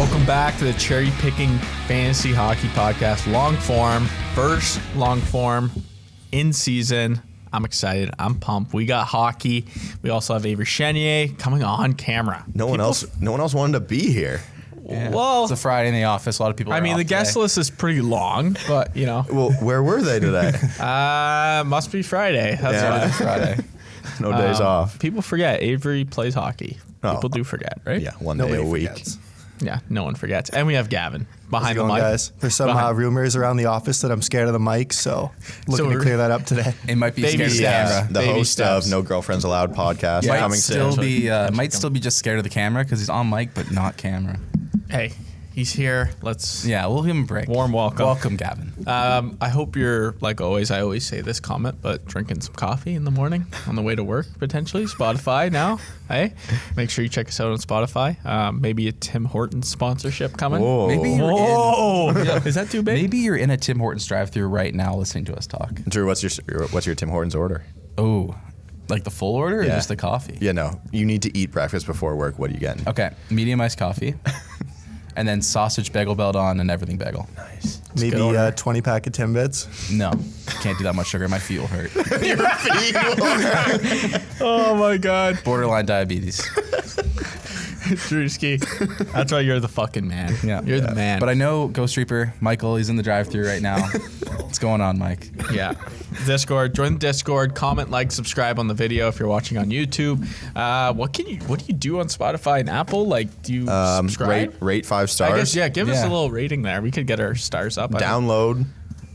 Welcome back to the Cherry Picking Fantasy Hockey Podcast. Long form, first long form in season. I'm excited. I'm pumped. We got hockey. We also have Avery coming on camera. No one else wanted to be here. Yeah. Well, it's a Friday in the office. A lot of people. The guest list is pretty long, but you know. Well, where were they today? Must be Friday. That's why. Friday. No days off. People forget Avery plays hockey. People do forget, right? Yeah, one day a week. Forgets. Yeah, no one forgets. And we have Gavin behind the mic. Guys? There's some rumors around the office that I'm scared of the mic, so looking to clear that up today. It might be Baby scared of the steps. camera. The Baby host steps. of No Girlfriends Allowed podcast Might coming still soon. be just scared of the camera because he's on mic but not camera. Hey, he's here. Let's We'll give him a break. warm welcome. Welcome, Gavin. I hope you're, like always, I always say this comment, but drinking some coffee in the morning on the way to work, potentially. Spotify now. Hey, make sure you check us out on Spotify. Maybe a Tim Hortons sponsorship coming. Whoa. Maybe you're Is that too big? Maybe you're in a Tim Hortons drive-thru right now listening to us talk. Drew, what's your Tim Hortons order? Oh, like the full order or just the coffee? Yeah, no. You need to eat breakfast before work. What are you getting? Okay, medium iced coffee, and then sausage bagel belt on and everything bagel. Nice. Maybe a 20-pack of Timbits. No, can't do that much sugar. My feet will hurt. Oh my God. Borderline diabetes. Drewski. That's why you're the fucking man. Yeah. You're the man. But I know Ghost Reaper, Michael, he's in the drive-thru right now. What's going on, Mike? Yeah. Discord. Join the Discord. Comment, like, subscribe on the video if you're watching on YouTube. What do you do on Spotify and Apple? Like, do you subscribe? Rate 5 stars. I guess, give us a Yeah. little rating there. We could get our stars up. Download.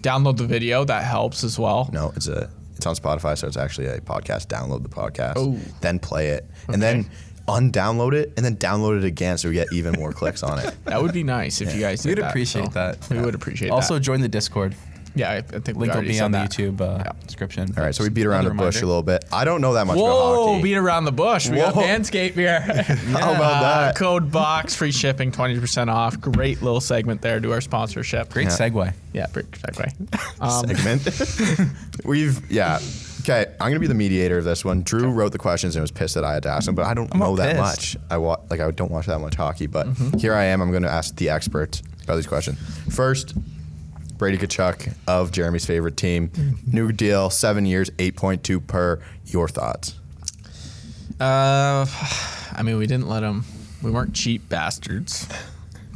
Download the video. That helps as well. No, it's on Spotify, so it's actually a podcast. Download the podcast. Oh. Then play it. And then undownload it and then download it again so we get even more clicks on it. That would be nice if you guys did We'd that. appreciate that. We would appreciate Also, that. join the Discord. Yeah, I think we Link will already be said on the that. YouTube description. All right, so we beat around the Another bush a reminder. little bit. I don't know that much about Whoa, hockey. beat around the bush. We got Whoa. Manscaped here. How about that? Code BOX, free shipping, 20% off. Great little segment there to our sponsorship. Great segue. Yeah, great segue. Segment. Okay, I'm gonna be the mediator of this one. Drew wrote the questions and was pissed that I had to ask them, but I don't know not that pissed. much. I don't watch that much hockey, but here I am. I'm gonna ask the experts about these questions. First, Brady Tkachuk of Jeremy's favorite team, new deal, 7 years, 8.2 per. Your thoughts? We didn't let him. We weren't cheap bastards,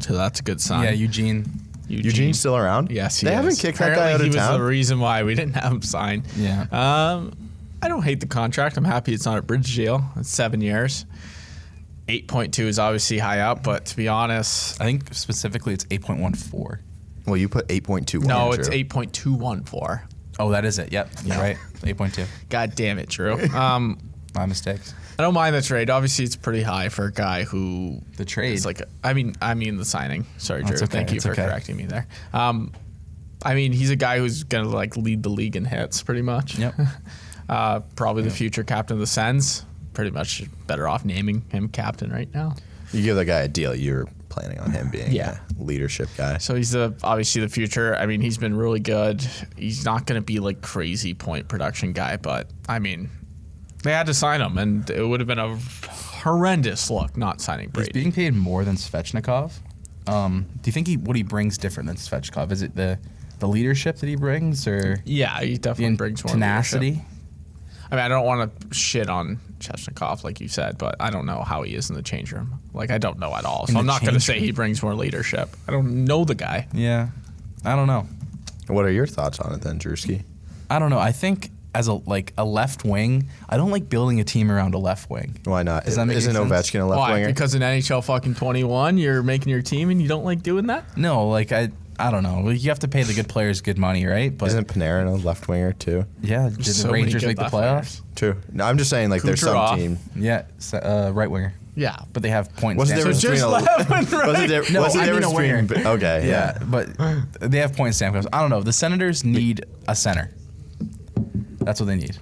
so that's a good sign. Yeah, Eugene. Eugene's still around? Yes, They haven't kicked that guy out of Apparently, he was town? the reason why we didn't have him sign. Yeah. I don't hate the contract. I'm happy it's not a bridge deal. It's 7 years. 8.2 is obviously high up, but to be honest, I think specifically it's 8.14. Well, you put 8.2. no, it's 8.214. Oh, that is it. Yep. You're right. 8.2. God damn it, Drew. My mistakes. I don't mind the trade. Obviously, it's pretty high for a guy who The trade. is like. I mean the signing. Sorry, Drew. That's okay, Thank you it's for okay. correcting me there. He's a guy who's gonna lead the league in hits, pretty much. Yep. Probably the future captain of the Sens. Pretty much better off naming him captain right now. You give that guy a deal, you're planning on him being a leadership guy. So he's obviously the future. I mean, he's been really good. He's not going to be like crazy point production guy, but I mean, they had to sign him, and it would have been a horrendous look not signing He's Brady. being paid more than Svechnikov. Do you think what he brings different than Svechnikov? Is it the leadership that he brings, or Yeah, he the definitely brings more tenacity? leadership. I mean, I don't want to shit on Chechnikov like you said, but I don't know how he is in the change room. I don't know at all. So In I'm the not going to change say he brings more leadership. I don't know the guy. Yeah. I don't know. What are your thoughts on it then, Drewski? I don't know. I think as a left wing, I don't like building a team around a left wing. Why not? Does that make Isn't sense? Ovechkin a left Why? winger? Because in NHL fucking 21, you're making your team and you don't like doing that? No, I don't know. You have to pay the good players good money, right? But Isn't Panarin a left winger too? yeah, did so the many Rangers good make the left playoffs? True. No, I'm just saying there's Kucherov. some team. Yeah, right winger. Yeah. But they have point What's the stands. difference just between left and right. What's the difference I mean a between? winger. Okay, Yeah, but they have point stands. I don't know. The Senators need a center. That's what they need.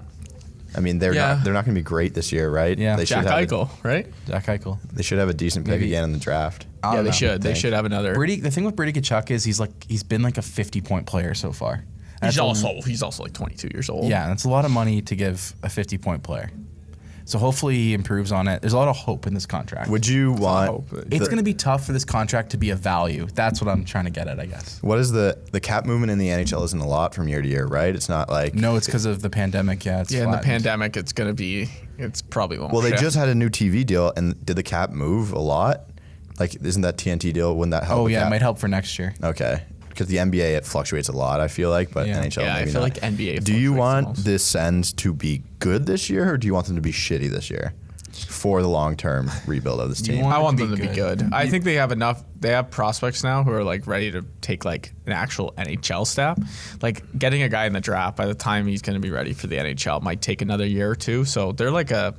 I mean, they're Yeah. not going to be great this year, right? Yeah. They should Jack have Eichel, right? Jack Eichel. They should have a decent pick Maybe. again in the draft. I Yeah, don't they know. should. They should have another. The thing with Brady Tkachuk is he's been like a 50-point player so far. He's That's also like 22 years old. Yeah, that's a lot of money to give a 50-point player. So hopefully he improves on it. There's a lot of hope in this contract. Would you want? It's going to be tough for this contract to be of value. That's what I'm trying to get at, I guess. What is the cap movement in the NHL? Isn't a lot from year to year, right? It's not like No, it's because of the pandemic. Yeah, it's Yeah, in the flattened. pandemic, it's probably won't. Well, they shift. just had a new TV deal, and did the cap move a lot? Like, isn't that TNT deal? Wouldn't that help? Oh the yeah, cap? it might help for next year. Okay, because the NBA it fluctuates a lot. I feel like, but Yeah. NHL. Yeah, I maybe feel not. like NBA. Do you fluctuates the want most. the Sens to be good this year, or do you want them to be shitty this year for the long term rebuild of this team? want I it want to them be to be good. good. I think they have enough. They have prospects now who are like ready to take like an actual NHL step. Like getting a guy in the draft by the time he's going to be ready for the NHL might take another year or two. So they're like I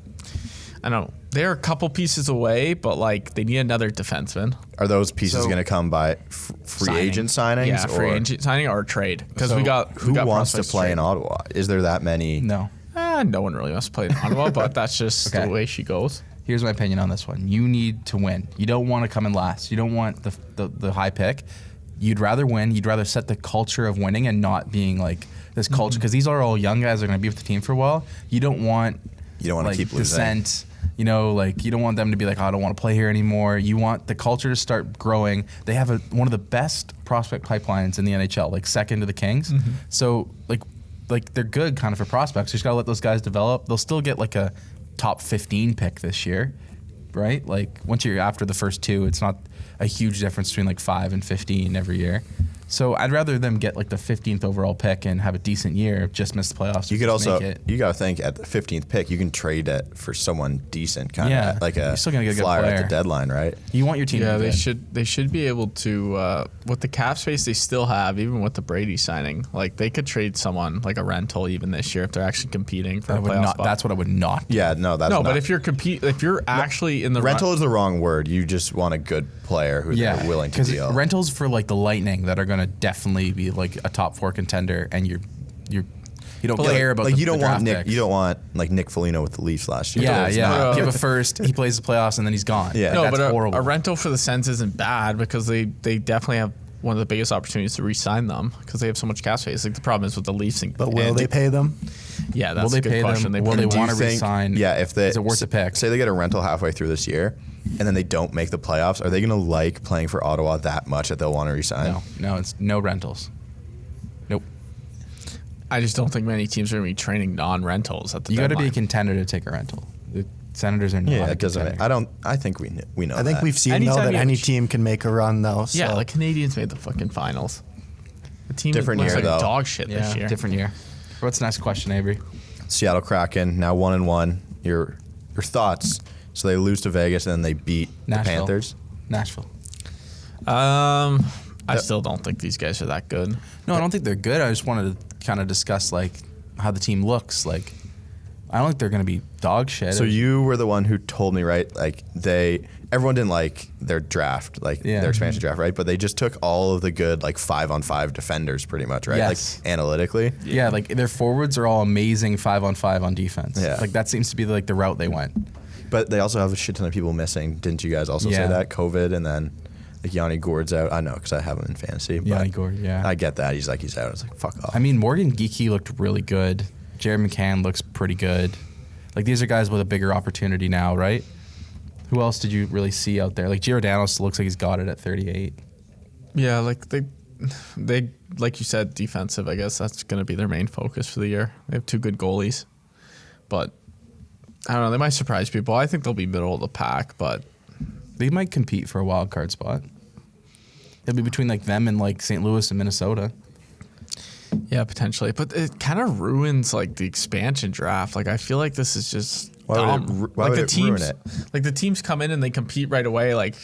don't know. They're a couple pieces away, but like they need another defenseman. Are those pieces So- going to come by free Signing. agent signings? Yeah, free or agent signing or trade. Because So we got who wants to prospects play in trade. Ottawa? Is there that many? No. No one really wants to play in Ottawa, but that's just Okay. the way she goes. Here's my opinion on this one. You need to win. You don't want to come in last. You don't want the high pick. You'd rather win. You'd rather set the culture of winning and not being like this culture. Because these are all young guys that are going to be with the team for a while. You don't want to keep losing. dissent. You know, like you don't want them to be like, oh, I don't want to play here anymore. You want the culture to start growing. They have one of the best prospect pipelines in the NHL, like second to the Kings. So like they're good kind of for prospects. You just gotta let those guys develop. They'll still get like a top 15 pick this year, right? Like once you're after the first two, it's not a huge difference between like 5 and 15 every year. So I'd rather them get like the 15th overall pick and have a decent year, just miss the playoffs. You could just also make it. you got to think at the 15th pick, you can trade it for someone decent, kind of Yeah. like a You're still gonna get a good flyer at player. the deadline, right? You want your team Yeah, to be they good. should be able to with the cap space they still have, even with the Brady signing. Like they could trade someone like a rental even this year if they're actually competing for I a would playoff not. spot. That's what I would not. Do. Yeah, no, that's no, not. but if you're actually in the rental is the wrong word. You just want a good player who they're willing to because deal. rentals for like the Lightning that are going to definitely be like a top 4 contender, and you don't But care about like the, you don't the want draft Nick. picks. You don't want like Nick Foligno with the Leafs last year. Yeah, It's yeah. not- Give a first. He plays the playoffs and then he's gone. Yeah. Like, no, that's but horrible. a rental for the Sens isn't bad because they definitely have one of the biggest opportunities to re-sign them because they have so much cap space. Like the problem is with the Leafs. But will they pay them? Yeah, that's Will they a good pay question. them? Will Do they you want to think- re-sign? Yeah, if they Is it worth a pick? Say they get a rental halfway through this year, and then they don't make the playoffs. Are they going to like playing for Ottawa that much that they'll want to resign? No, it's no rentals. Nope. I just don't think many teams are going to be training non-rentals at the You got to deadline. be a contender to take a rental. The Senators are not. Yeah, a it doesn't. contender. I think we know. I think that. we've seen Anytime though that you have any a ch- team can make a run though. So. Yeah, the Canadians made the fucking finals. The team Different looks year, like though. dog shit this year. Different year. What's the next question, Avery? Seattle Kraken now 1-1. Your thoughts? So they lose to Vegas and then they beat the Nashville. Panthers. Nashville. I still don't think these guys are that good. No, I don't think they're good. I just wanted to kind of discuss like how the team looks. Like, I don't think they're going to be dog shit. So you were the one who told me, right? Like everyone didn't like their draft, like Yeah. their expansion draft, right? But they just took all of the good like 5-on-5 defenders, pretty much, right? Yes. Like analytically. Yeah, like their forwards are all amazing 5-on-5 on defense. Yeah. Like that seems to be like the route they went. But they also have a shit ton of people missing. Didn't you guys also Yeah. say that? COVID and then like Yanni Gord's out. I know because I have him in fantasy. But Yanni Gourde, yeah. I get that. He's out. It's like, fuck off. I mean, Morgan Geekie looked really good. Jared McCann looks pretty good. Like these are guys with a bigger opportunity now, right? Who else did you really see out there? Like Giordano still looks like he's got it at 38. Yeah, like they like you said, defensive. I guess that's going to be their main focus for the year. They have 2 good goalies, but I don't know. They might surprise people. I think they'll be middle of the pack, but They might compete for a wild card spot. It'll be between like them and like St. Louis and Minnesota. yeah, potentially. But it kind of ruins like the expansion draft. Like I feel like this is just Why would it dumb. ru- why like would the it teams, ruin like the teams come in and they compete right away. Like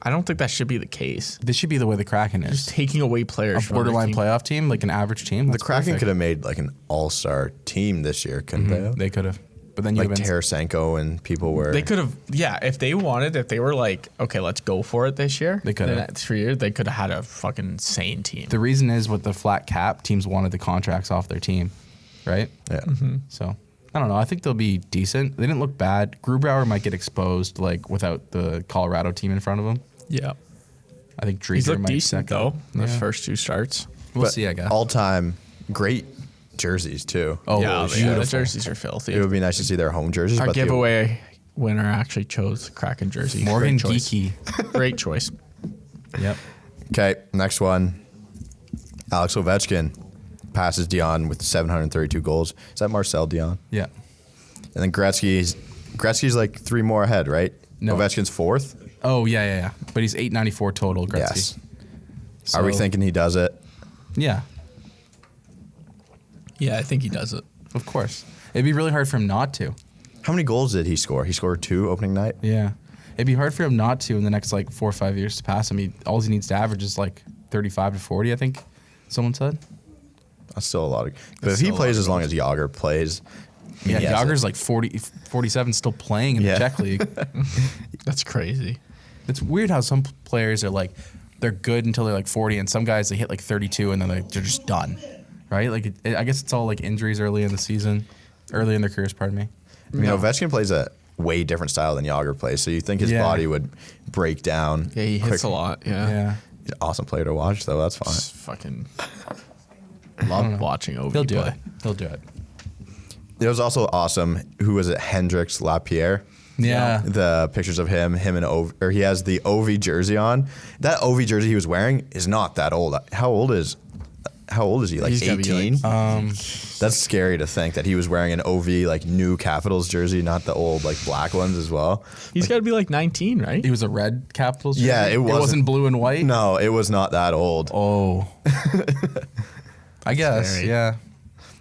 I don't think that should be the case. This should be the way the Kraken is. Just taking away players A from other borderline teams. playoff team, like an average team. the that's Kraken perfect. could have made like an all-star team this year, couldn't they? They could have. But then you Like have Tarasenko and people were. They could have, yeah. If they wanted, if they were like, okay, let's go for it this year. They could have. then at 3 years, they could have had a fucking insane team. the reason is with the flat cap, teams wanted the contracts off their team, right? Yeah. So I don't know. I think they'll be decent. They didn't look bad. Grubauer might get exposed like without the Colorado team in front of him. Yeah, I think he's Drieger looked might decent second. though. The Yeah. first 2 starts. We'll But see, I guess. all-time great jerseys too. Oh, yeah, beautiful. the jerseys are filthy. It would be nice to see their home jerseys. Our but giveaway winner actually chose Kraken jersey. Morgan Great choice. Geeky. Great choice. Yep. Okay, next one. Alex Ovechkin passes Dion with 732 goals. Is that Marcel Dion? Yeah. And then Gretzky's like 3 more ahead, right? No. Ovechkin's 4th. Oh, yeah. But he's 894 total, Gretzky. Yes. So, Are we thinking he does it? Yeah, Yeah, I think he does it. of course. It'd be really hard for him not to. How many goals did he score? He scored 2 opening night. Yeah. It'd be hard for him not to in the next like 4 or 5 years to pass him. All he needs to average is like 35 to 40, I think someone said. That's still a lot of. But if still he a plays lot of as long as Yager plays, I mean, Yeah, he has Yager's it. like 47 still playing in Yeah. the Czech league. That's crazy. It's weird how some players are like, they're good until they're like 40, and some guys they hit like 32 and then they're just done, right? Like I guess it's all like injuries early in the season, early in their careers. Pardon me. I mean, Ovechkin plays a way different style than Yager plays, so you think his Yeah. body would break down. Yeah, he hits quick. a lot. Yeah. Yeah, He's an awesome player to watch, though. That's fine. Just fucking love watching Ovi he'll do play. it. He'll do it. It was also awesome. Who was it? Hendrix Lapierre. Yeah. The pictures of him and Ovi, or he has the Ovi jersey on. That Ovi jersey he was wearing is not that old. How old is he? Like He's gotta be, 18? like, That's scary to think that he was wearing an Ovi like new Capitals jersey, not the old like black ones as well. He's got to be like 19, right? He was a red Capitals jersey? Yeah, it It wasn't- wasn't blue and white? No, it was not that old. Oh. I guess, scary. yeah.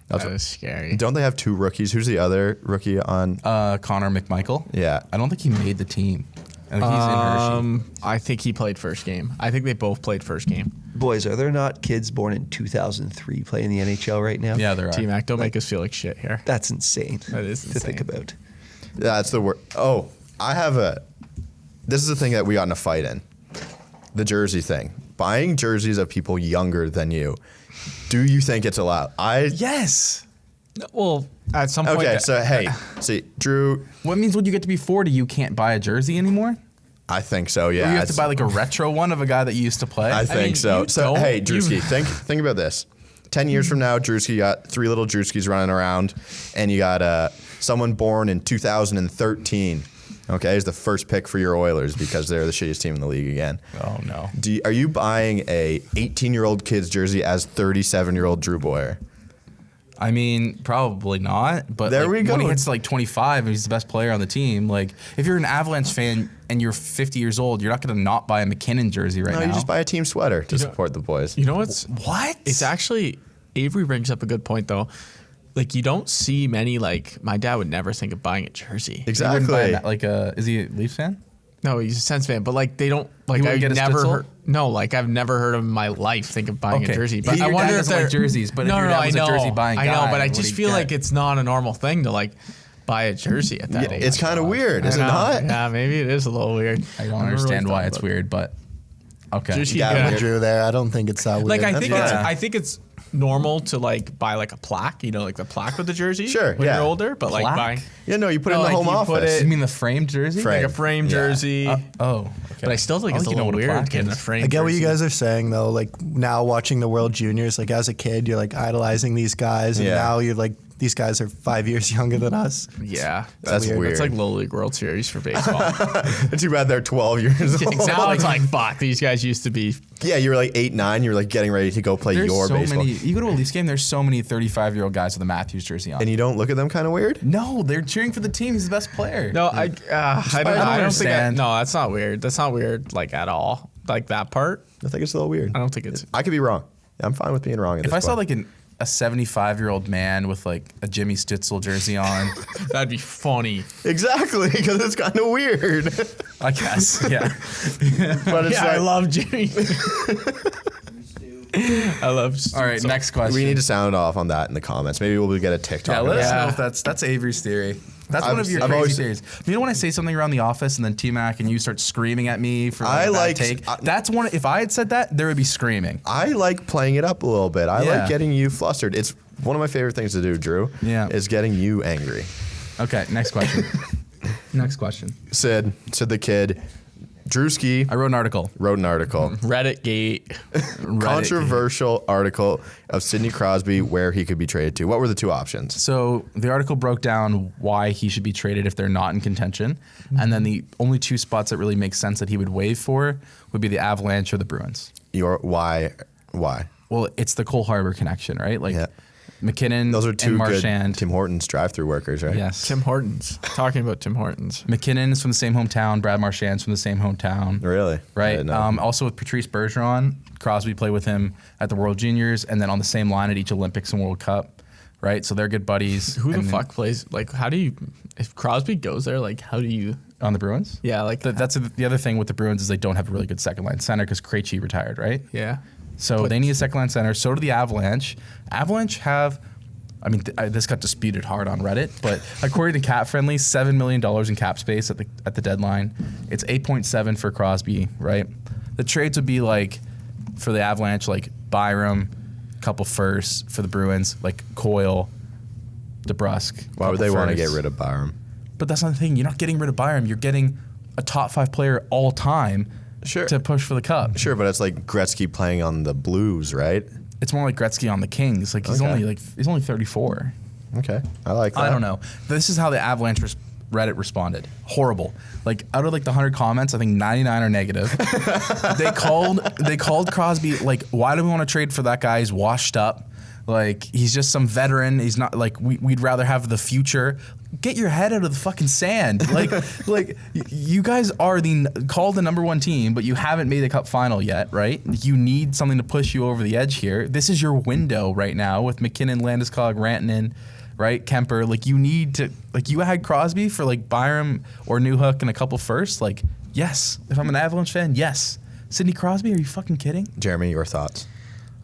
That is scary. Don't they have 2 rookies? Who's the other rookie on? Connor McMichael. Yeah. I don't think he made the team. I think he's in Hershey. I think he played first game. I think they both played first game. Boys, are there not kids born in 2003 playing the NHL right now? Yeah, there are. T-Mac, don't make us feel like shit here. That's insane. That is to think insane. about. That's the word. Oh, this is the thing that we got in a fight in. The jersey thing. Buying jerseys of people younger than you. Do you think it's allowed? Yes. Well, at some point. Okay, so hey, see, Drew, What means when you get to be 40, you can't buy a jersey anymore? I think so, Or yeah. you have to buy like a retro one of a guy that you used to play? I think mean, so. you So don't- hey, you- Drewski, think about this. 10 years from now, Drewski got 3 little Drewskis running around, and you got someone born in 2013. Okay, is the first pick for your Oilers because they're the shittiest team in the league again. Oh, no. Are you buying a 18-year-old kid's jersey as 37-year-old Drew Boyer? I mean, probably not. But There like, we go. when he hits like 25 and he's the best player on the team, like if you're an Avalanche fan and you're 50 years old, you're not going to not buy a McKinnon jersey right No, now. you just buy a team sweater to support the boys. You know what's What? It's actually Avery brings up a good point though. Like you don't see many like my dad would never think of buying a jersey. You wouldn't buy Exactly. like is he a Leafs fan? No, he's a Sens fan, but like they don't like wouldn't I've get a never Stitzel? heard. No, like I've never heard of in my life think of buying a Okay. jersey. But Your I dad wonder if doesn't like they're jerseys, but if no, your no, dad I was a know, jersey buying I know, guy, but I what just do you feel get? like it's not a normal thing to like buy a jersey at that age. It's kind of weird, is it I know. not? Yeah, maybe it is a little weird. I don't never understand really why thought it's about it. weird, but okay. Jersey, Yeah, yeah. with Drew there. I don't think it's that weird. Like I That's think fine. it's Yeah. I think it's normal to like buy like a plaque, you know, like the plaque with the jersey. Sure, when yeah. you're older, but like Plaque? buying Yeah, no, you put it No, in the like home you put office. You mean the framed jersey? Frame. like a framed Yeah. jersey. Oh, okay. But I still think I it's a you know little what weird plaque getting a is. framed I get what you jersey. guys are saying though. Like now watching the World Juniors, like as a kid, you're like idolizing these guys, and Yeah. now you're like these guys are 5 years younger than us. Yeah, That's weird. It's like Little League World Series for baseball. Too bad they're 12 years old. Now it's like fuck. These guys used to be. Yeah, you were like 8, 9. You were like getting ready to go play There's your so baseball. many. You go to a Leafs game. There's so many 35-year-old guys with a Matthews jersey on. And you don't look at them kind of weird? No, they're cheering for the team. He's the best player. No, I don't. I don't think. understand. No, that's not weird. That's not weird. Like at all. Like that part. I think it's a little weird. I don't think it's. I could be wrong. I'm fine with being wrong. At If this I saw point. like a 75-year-old man with like a Jimmy Stitzel jersey on, That'd be funny. Exactly, because it's kind of weird. I guess. Yeah. But it's Yeah, I like, love Jimmy. I love. All right. so- Next question. we need to sound off on that in the comments. Maybe we'll get a TikTok. Yeah, of let us that. know if that's Avery's theory. That's I've- one of your I've crazy always- theories. You know when I say something around the office and then T-Mac and you start screaming at me for I like a bad like- take? I- That's one. If I had said that, there would be screaming. I like playing it up a little bit. I Yeah. like getting you flustered. It's one of my favorite things to do, Drew. Yeah. Is getting you angry. Okay. Next question. Next question. Sid the kid, Drewski I wrote an article. Reddit gate. Controversial article of Sidney Crosby where he could be traded to. What were the two options? So the article broke down why he should be traded if they're not in contention. And then the only two spots that really make sense that he would waive for would be the Avalanche or the Bruins. Why? Well, it's the Cole Harbor connection, right? Like Yeah. McKinnon Those are two and good Marchand. Tim Hortons drive-through workers, right? Yes. Tim Hortons. Talking about Tim Hortons. McKinnon's from the same hometown. Brad Marchand's from the same hometown. Really? I Right. didn't know. Also with Patrice Bergeron, Crosby played with him at the World Juniors and then on the same line at each Olympics and World Cup. Right. So they're good buddies. Who the And fuck plays? Like, how do you? If Crosby goes there, like, how do you? on the Bruins? Yeah, like That's the other thing with the Bruins is they don't have a really good second line center because Krejci retired, right? yeah. So But- they need a second line center. So do the Avalanche. Avalanche have, I mean, this got disputed hard on Reddit, but according to Cap Friendly, $7 million in cap space at the deadline. It's 8.7 for Crosby, right? The trades would be like for the Avalanche, like Byram, couple firsts for the Bruins, like Coyle, DeBrusque. Why would they want to get rid of Byram? But that's not the thing. You're not getting rid of Byram. You're getting a top 5 player all time Sure. to push for the cup. Sure, but it's like Gretzky playing on the Blues, right? It's more like Gretzky on the Kings. Like he's Okay. only 34. Okay, I like that. I don't know. This is how the Avalanche Reddit responded. Horrible. Like out of like the 100 comments, I think 99 are negative. they called Crosby like, why do we want to trade for that guy? He's washed up. Like he's just some veteran. He's not like we'd rather have the future. Get your head out of the fucking sand. Like you guys are called the number 1 team, but you haven't made the cup final yet, right? You need something to push you over the edge here. This is your window right now with McKinnon, Landeskog, Rantanen, right? Kemper. Like you need to you had Crosby for like Byram or Newhook and a couple firsts. Like yes, if I'm an Avalanche fan, yes. Sidney Crosby, are you fucking kidding? Jeremy, your thoughts?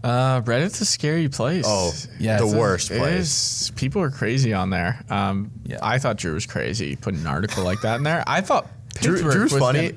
Reddit's a scary place. Oh, Yeah, the it's a- worst It place. is. People are crazy on there. Yeah. I thought Drew was crazy putting an article like that in there. I thought Pittsburgh Drew's was funny.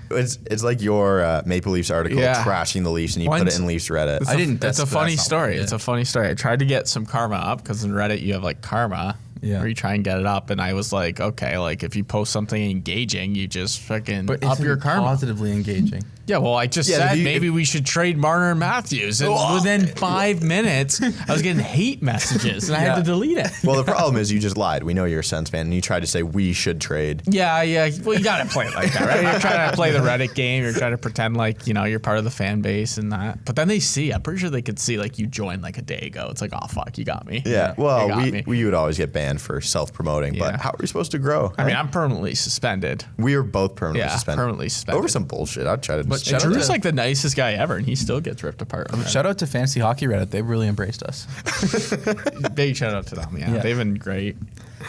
gonna- It's like your Maple Leafs article Yeah. trashing the Leafs, and you Once- put it in Leafs Reddit. I didn't. It's a that's funny not story. what I It's did. a funny story. I tried to get some karma up because in Reddit you have like karma. Yeah. Where you try and get it up, and I was like, okay, like if you post something engaging, you just fucking But up isn't your it karma. positively engaging? Yeah, well, I just Yeah, said if you- maybe we should trade Marner and Matthews, and within 5 minutes, I was getting hate messages, and I had to delete it. Well, the problem is you just lied. We know you're a Sens fan, and you tried to say we should trade. Yeah. Well, you gotta play it like that, right? You're trying to play the Reddit game. You're trying to pretend like you're part of the fan base and that. But then they see. I'm pretty sure they could see like you joined like a day ago. It's like, oh fuck, you got me. Yeah, You well, got me. we would always get banned for self-promoting, Yeah. but how are we supposed to grow? I mean, I'm permanently suspended. we are both permanently Yeah, suspended. permanentely suspended. Over some bullshit. I'd try to But just shout out Drew's to- like the nicest guy ever, and he still gets ripped apart. on Reddit. Shout out to Fantasy Hockey Reddit. They've really embraced us. Big shout out to them. Yeah, Yeah. they've been great.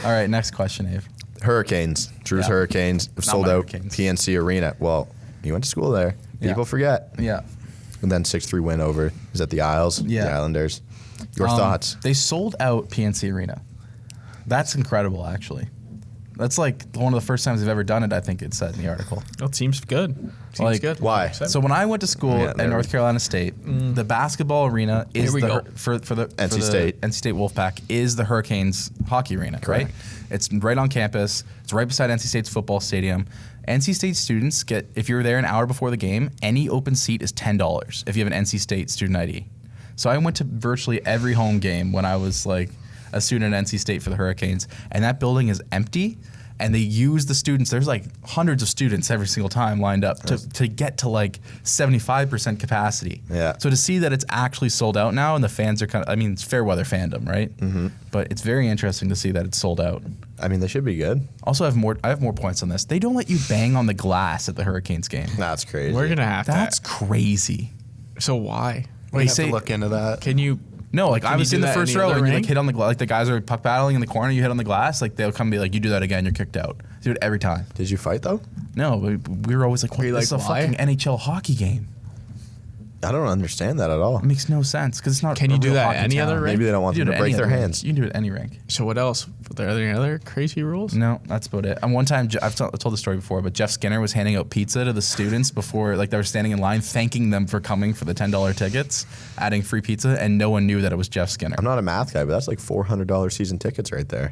All right, next question, Ave. Hurricanes. Drew's Yeah. Hurricanes have sold my out Hurricanes. PNC Arena. Well, you went to school there. Yeah. People forget. Yeah. And then 6-3 win over. Is that the Isles? Yeah. The Islanders. Your thoughts? They sold out PNC Arena. That's incredible, actually. That's like one of the first times they've ever done it, I think it said in the article. That seems good. Seems Like, good. why? So when I went to school Yeah, at there North we- Carolina State, the basketball arena is Here we go. for the NC State. NC State Wolfpack is the Hurricanes hockey arena, right? It's right on campus. It's right beside NC State's football stadium. NC State students get, if you're there an hour before the game, any open seat is $10 if you have an NC State student ID. So I went to virtually every home game when I was like a student at NC State for the Hurricanes, and that building is empty. And they use the students. There's like hundreds of students every single time lined up to get to like 75% capacity. Yeah. So to see that it's actually sold out now and the fans are kind of, I mean, it's fair weather fandom, right? Mm-hmm. But it's very interesting to see that it's sold out. I mean, they should be good. Also, I have more points on this. They don't let you bang on the glass at the Hurricanes game. That's crazy. We're gonna have That's to. crazy. So why? We have say- to look into that. Can you? No, like Can I you was do in the that first any row other and you like ring? hit on the glass. Like the guys are puck battling in the corner. You hit on the glass. Like they'll come and be like, you do that again, you're kicked out. Do it every time. Did you fight though? No, we were always like, what, you this is a like, why? fucking NHL hockey game. I don't understand that at all. It makes no sense because it's not. Can a you do real that hockey any town. other rink? Maybe they don't want You them do to it break any their other hands. rink. You can do it at any rink. So what else? Are there any other crazy rules? No, that's about it. And one time, I've told the story before, but Jeff Skinner was handing out pizza to the students before, like they were standing in line, thanking them for coming for the $10 tickets, adding free pizza, and no one knew that it was Jeff Skinner. I'm not a math guy, but that's like $400 season tickets right there.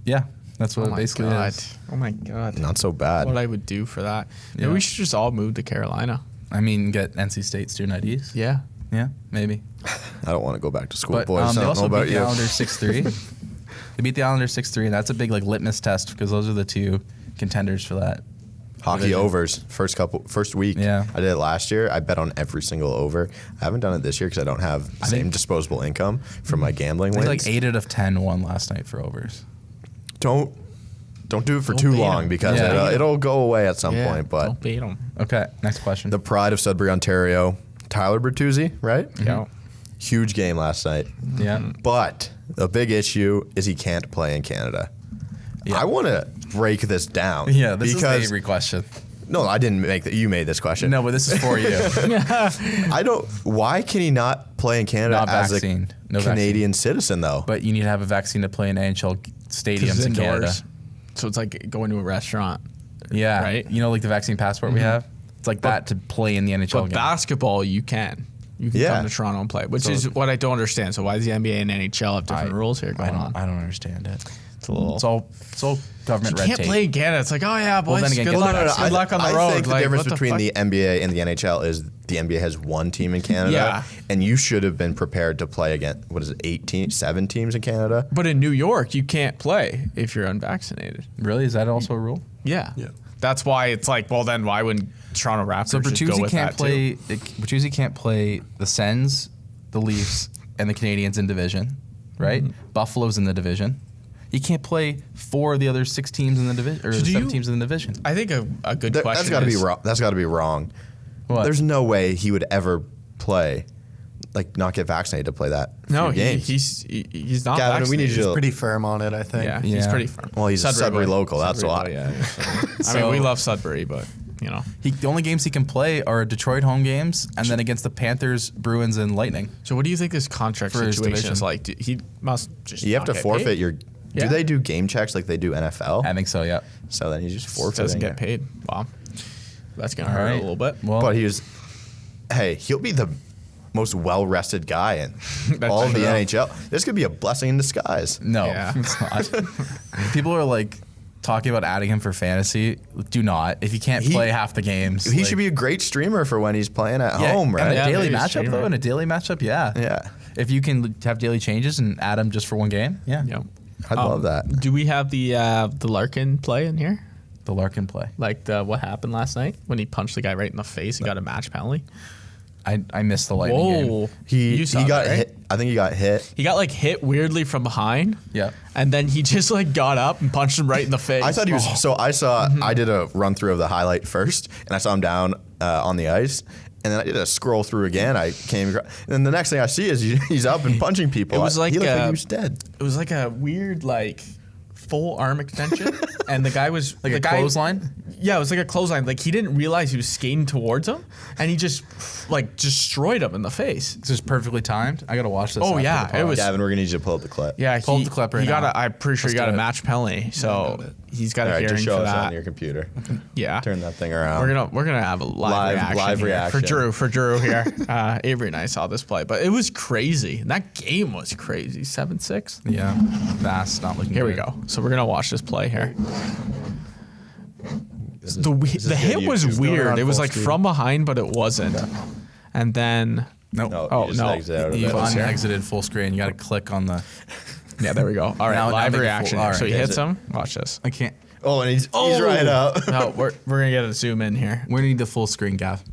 Yeah, That's what it basically is. Oh my god. Not so bad. What I would do for that. Maybe Yeah. we should just all move to Carolina. I mean, get NC State student IDs. Yeah. Yeah, maybe. I don't want to go back to school, But boys. I they don't know also about beat you. the Islanders 6-3. They beat the Islanders 6-3, and that's a big like litmus test because those are the two contenders for that. Hockey division. overs first week. Yeah. I did it last year. I bet on every single over. I haven't done it this year because I don't have the same disposable income from my gambling I think wins. like 8 out of 10 won last night for overs. Don't do it for Don't too bait long 'em. because Yeah. it'll go away at some Yeah, point. But don't beat them. Okay, next question. the pride of Sudbury, Ontario, Tyler Bertuzzi, right? Yeah. Huge game last night. yeah. But the big issue is he can't play in Canada. Yeah. I want to break this down. Yeah, this because is the Avery question. no, I didn't make that. You made this question. No, but this is for you. I don't. Why can he not play in Canada Not as vaccinated. a No Canadian citizen though? But you need to have a vaccine to play in NHL 'Cause stadiums it's in Canada. indoors. So it's like going to a restaurant. Yeah. Right? You know, like the vaccine passport we have? It's like that to play in the NHL But game. basketball, you can. You can Yeah. come to Toronto and play, which So- is what I don't understand. So why does the NBA and NHL have different rules here going on? I don't understand it. It's a little. It's all government you red can't tape. play in Canada. It's like, oh yeah, boys, then again, good get luck. the vaccine. Good luck on the I road. think the Like, difference what between fuck? the NBA and the NHL is the NBA has one team in Canada, Yeah. and you should have been prepared to play against what is it, 7 teams in Canada? But in New York, you can't play if you're unvaccinated. Really? Is that also a rule? Yeah. That's why it's like, well, then why wouldn't Toronto Raptors So just go Bertuzzi with can't that play. too? Bertuzzi can't play the Sens, the Leafs, and the Canadians in division, right? Buffalo's in the division. He can't play 4 of the other 6 teams in the division or So do 7 you- teams in the division. I think a good question That's got to be is- wrong. That's got to be wrong. What? There's no way he would ever play, like not get vaccinated to play that. No, few games. he's not Gavin, we need vaccinated. you to. Pretty firm on it, I think. Yeah, he's Yeah. pretty firm. Well, he's a Sudbury boy. local, that's Sudbury why. boy, yeah. I So- mean, we love Sudbury, but you know. The only games he can play are Detroit home games and then against the Panthers, Bruins, and Lightning. So, what do you think this contract For his situation division. is like? He must just. You have not to get forfeit paid? your. Yeah. Do they do game checks like they do NFL? I think so, yeah. So then he's just forfeiting. Doesn't get it. paid. Wow, that's gonna All hurt right. a little bit. Well, But he was. Hey, he'll be the most well-rested guy in That's all of the true. NHL. This could be a blessing in disguise. no, Yeah. it's not. People are like talking about adding him for fantasy. Do not. If you can't He- play half the games. He like- should be a great streamer for when he's playing at Yeah, home, in right? a Yeah, daily maybe matchup, streamer. though. In a daily matchup, yeah. Yeah. If you can have daily changes and add him just for one game, yeah. Yep. I'd love that. Do we have the Larkin play in here? The Larkin play. Like what happened last night when he punched the guy right in the face and got a match penalty? I missed the Lightning game. Whoa! He You saw got that, right? hit. I think he got hit. He got like hit weirdly from behind. Yeah. And then he just like got up and punched him right in the face. I thought he was. So I saw. I did a run through of the highlight first, and I saw him down on the ice. And then I did a scroll through again. I came, and then the next thing I see is he's up and punching people. It was like he looked like he was dead. It was like a weird like full arm extension, and the guy was Like the a guy, clothesline? Yeah, it was like a clothesline. Like he didn't realize he was skating towards him, and he just like destroyed him in the face. It's just perfectly timed. I got to watch this. Oh, after yeah, the pod. it was- Gavin, we're gonna need you to pull up the clip. Yeah, Pull up the clip right he got now. I'm pretty sure he Let's got a do it. match penalty, so he's got All a right, hearing just show for us that. on your computer. Yeah, Turn that thing around. We're gonna have a live Live reaction reaction. for Drew here. Avery and I saw this play, but it was crazy. And that game was crazy. 7-6. Yeah. That's not looking Here we good. go. So we're gonna watch this play here. This The is hit good was YouTube. weird. on It was full like screen. from behind, but it wasn't. And then Nope. No, Oh, you just no. exit out of You it. unexited full screen. You got to click on the. yeah, there we go. All right, Now live make it reaction. full- Here. all So he right, hits is it- him. Watch this. I can't. Oh, and he's right up. No, we're gonna get a zoom in here. We need the full screen, Gav.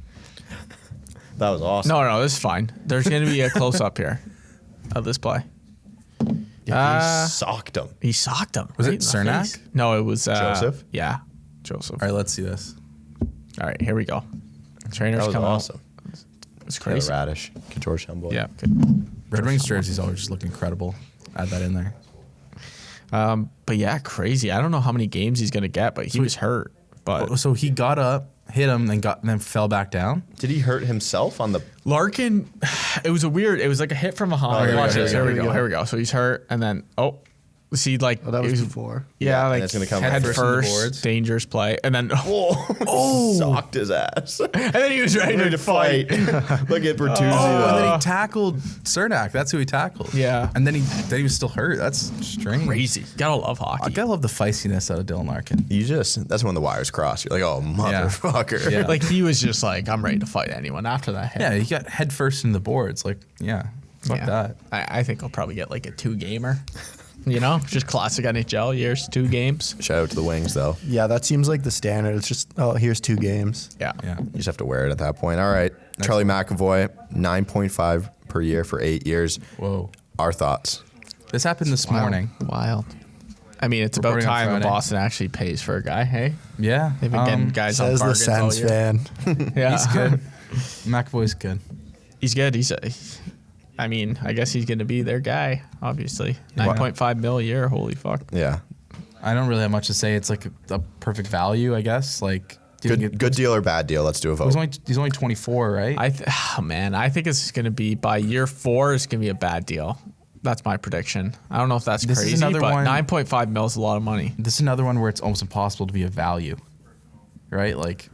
That was awesome. No, this is fine. There's gonna be a close up here of this play. Yeah, he socked him. He socked him. Was right it in the Cernak? face. No, it was Joseph? Yeah, Joseph. All right, let's see this. All right, here we go. Trainers That was coming awesome. out. It's Taylor crazy. Radish, George Humboldt. Yeah. Red Wings jerseys always just look incredible. Add that in there. But yeah, crazy. I don't know how many games he's gonna get, but he was hurt. But So he got up, hit him, then fell back down. Did he hurt himself on the? Larkin, it was like a hit from behind. Oh, here we Watch go, this. here Here we we go. go. Here we go. So he's hurt, and then See, like Oh, that it was before. Yeah, and like it's gonna come head first in the first, boards. dangerous play, and then socked his ass. and then he was ready to fight. Look at Bertuzzi Oh, and though. then he tackled Cernak. That's who he tackled. Yeah. And then he was still hurt. That's strange. Crazy. Gotta love I hockey. gotta love the feistiness out of Dylan Larkin. That's when the wires cross. You're like, oh motherfucker. Yeah. Like he was just like, I'm ready to fight anyone after that hit. Yeah, he got head first in the boards. Like, yeah, fuck Yeah. that. I think I'll probably get like a 2-gamer. You know, just classic NHL years, 2 games. Shout out to the Wings though. Yeah, that seems like the standard. It's just, oh, here's 2 games. Yeah. Yeah. You just have to wear it at that point. All right. Charlie McAvoy, 9.5 per year for 8 years. Whoa. Our thoughts. This happened this morning. Wild. I mean, it's about Reporting on time that Friday. Boston actually pays for a guy. Hey, Yeah. they've been getting guys on Says the bargains all Sens year. fan. Yeah, He's good. McAvoy's good. He's good. I mean, I guess he's going to be their guy. Obviously, 9.5 mil a year. Holy fuck. Yeah. I don't really have much to say. It's like a perfect value, I guess. Like, do you think Good deal or bad deal? Let's do a vote. he's only 24, right? I think it's going to be by year 4. It's going to be a bad deal. That's my prediction. I don't know if that's This is crazy, another but one- 9.5 mil is a lot of money. This is another one where it's almost impossible to be a value, right? Like,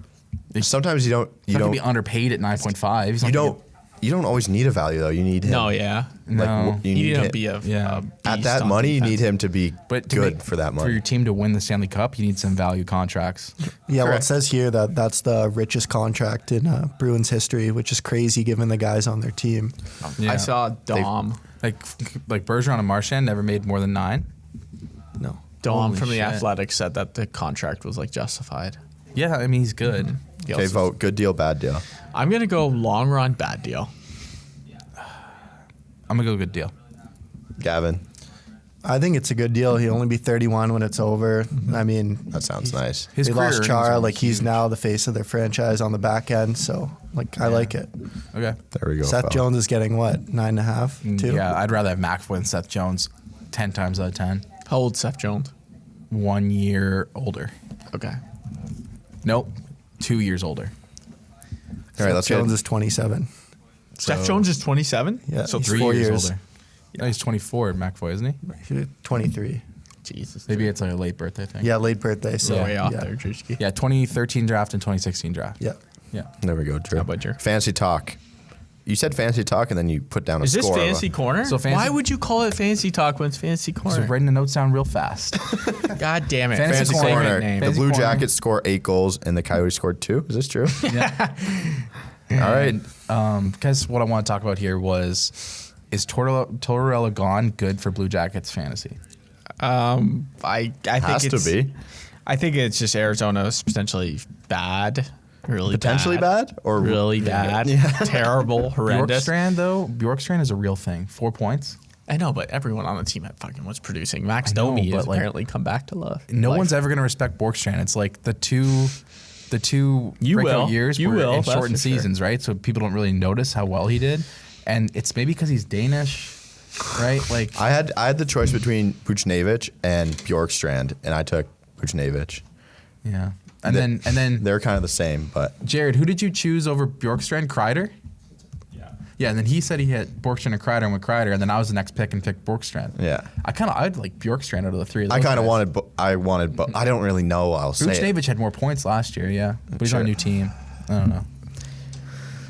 Sometimes you don't. he's not gonna be underpaid at 9.5. He's not You gonna don't. You don't always need a value though. You need him. No, yeah. No. You You need need to him. be a Yeah. a At beast that on money, you defense. need him to be But to good make- for that For your money. team to win the Stanley Cup, you need some value contracts. Yeah, well, it Correct. says here that that's the richest contract in Bruins history, which is crazy given the guys on their team. Yeah. I saw Dom like Bergeron and Marchand never made more than 9. No. Holy from the shit. Athletics said that the contract was like justified. Yeah, I mean he's good. He Okay, also- vote. Good deal, bad deal. I'm gonna go long run, bad deal. I'm gonna go good deal. Gavin, I think it's a good deal. He'll only be 31 when it's over. I mean, that sounds nice. His they career lost earnings Chara. are Like, he's huge. now the face of their franchise on the back end. So, like, I like it. Okay. There we go. Seth fella. Jones is getting what, 9.5, 2? Yeah, I'd rather have McAvoy than Seth Jones 10 times out of 10. How old Seth Jones? 1 year older. Okay. Nope. 2 years older. All right, let's Jones get. is 27. Seth Jones is 27. Yeah, So he's 3 4 years, years. older. No, he's 24, McAvoy, isn't he? 23. Jesus. Maybe it's like a late birthday thing. Yeah, late birthday. So, So way off yeah. there, Drewski. Yeah, 2013 draft and 2016 draft. Yeah. Yeah. There we go, Drew. How about your- Fancy talk? You said fancy talk, and then you put down a Is this score. fancy corner? So fancy- Why would you call it fancy talk when it's fancy So corner? writing the notes down real fast. God damn it. Fancy Fancy corner. corner. Name. The Fancy Blue corner. Jackets score 8 goals, and the Coyotes scored 2. Is this true? Yeah. All right. Because what I want to talk about here is Tortorella gone good for Blue Jackets fantasy? I think Has to it's, be. I think it's just Arizona's potentially bad. Really Potentially bad or really bad. Terrible, horrendous. Bjorkstrand, though, Bjorkstrand is a real thing. 4 points. I know, but everyone on the team at fucking was producing. Max I know, Domi but, has like, apparently come back to love. No life. one's ever going to respect Bjorkstrand. It's like the two You breakout will. years You were will, in that's shortened for sure. seasons, right? So people don't really notice how well he did. And it's maybe because he's Danish, right? Like, I had the choice between Buchnevich and Bjorkstrand, and I took Buchnevich. yeah. And then They're kind of the same, but Jared, who did you choose over Bjorkstrand? Kreider? Yeah, and then he said he had Bjorkstrand and Kreider and went Kreider, and then I was the next pick and picked Bjorkstrand. yeah. I'd like Bjorkstrand out of the three of those I kind of guys. wanted, but I don't really know. I'll say it. Buchnevich had more points last year, yeah. But he's on a Sure. new team. I don't know.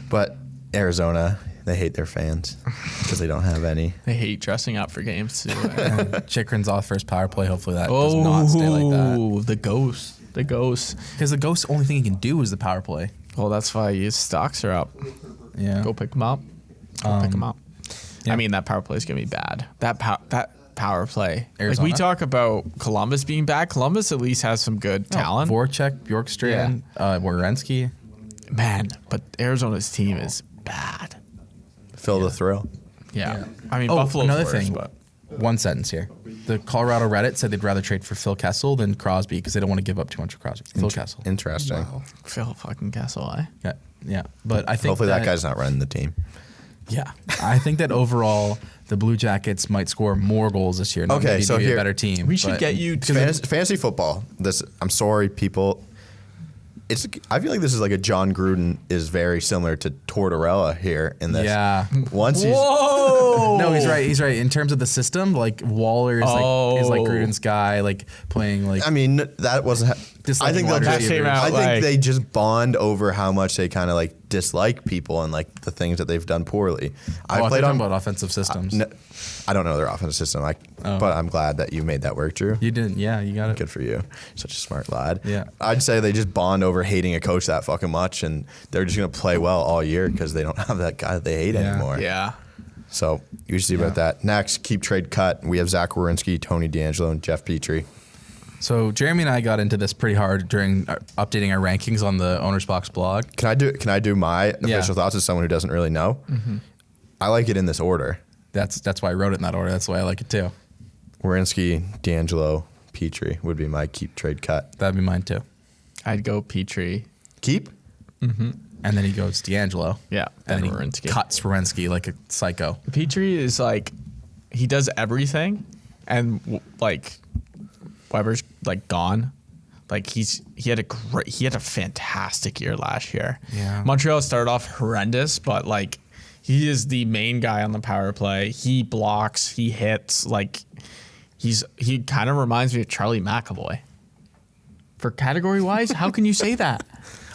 But Arizona, they hate their fans because they don't have any. They hate dressing up for games too. Chikrin's off first power play. Hopefully that does not stay like that. The ghost. The ghost. Because the Ghost's only thing he can do is the power play. Well, that's why his stocks are up. Yeah. Go pick them up. Go pick them up. yeah. I mean, that power play is gonna be bad. That power play. Like Arizona? we talk about Columbus being bad. Columbus at least has some good talent. Voracek, Bjorkstrand, Werenski. Man, but Arizona's team is bad. Phil the Thrill. Yeah. I mean, Oh, Buffalo's another worse, thing. but One sentence here. The Colorado Reddit said they'd rather trade for Phil Kessel than Crosby because they don't want to give up too much for Crosby. Phil Kessel. Interesting. Phil fucking Kessel, eh? Yeah, yeah. But I think Hopefully that guy's not running the team. Yeah, I think that overall the Blue Jackets might score more goals this year. And Okay, maybe so be a here- better team. We should but- get you to Fantasy football. I'm sorry, people. I feel like this is like a John Gruden is very similar to Tortorella here in this. Yeah. Once he's Whoa! No, he's right. He's right. In terms of the system, like Waller is like Gruden's guy, like playing like. I mean, that wasn't. I think they'll wide just. came out I think like- they just bond over how much they kind of like dislike people and like the things that they've done poorly. I played on about offensive systems. No, I don't know their offensive system, but I'm glad that you made that work, Drew. You didn't. Yeah, you got it. Good for you. Such a smart lad. Yeah. I'd say they just bond over hating a coach that fucking much, and they're just going to play well all year because they don't have that guy that they hate anymore. Yeah. So you should see about that. Next, keep, trade, cut. We have Zach Werenski, Tony DeAngelo, and Jeff Petrie. So Jeremy and I got into this pretty hard during updating our rankings on the Owner's Box blog. Can I do my official thoughts as someone who doesn't really know? Mm-hmm. I like it in this order. That's why I wrote it in that order. That's why I like it too. Werenski, DeAngelo, Petrie would be my keep, trade, cut. That'd be mine too. I'd go Petrie. Keep? And then he goes DeAngelo. Yeah. And Then then he Werenski. cuts Werenski like a psycho. Petrie is like, he does everything, and like Weber's like gone. Like he had a fantastic year last year. Yeah. Montreal started off horrendous, but like he is the main guy on the power play. He blocks, he hits. Like he kind of reminds me of Charlie McAvoy. For category wise, how can you say that?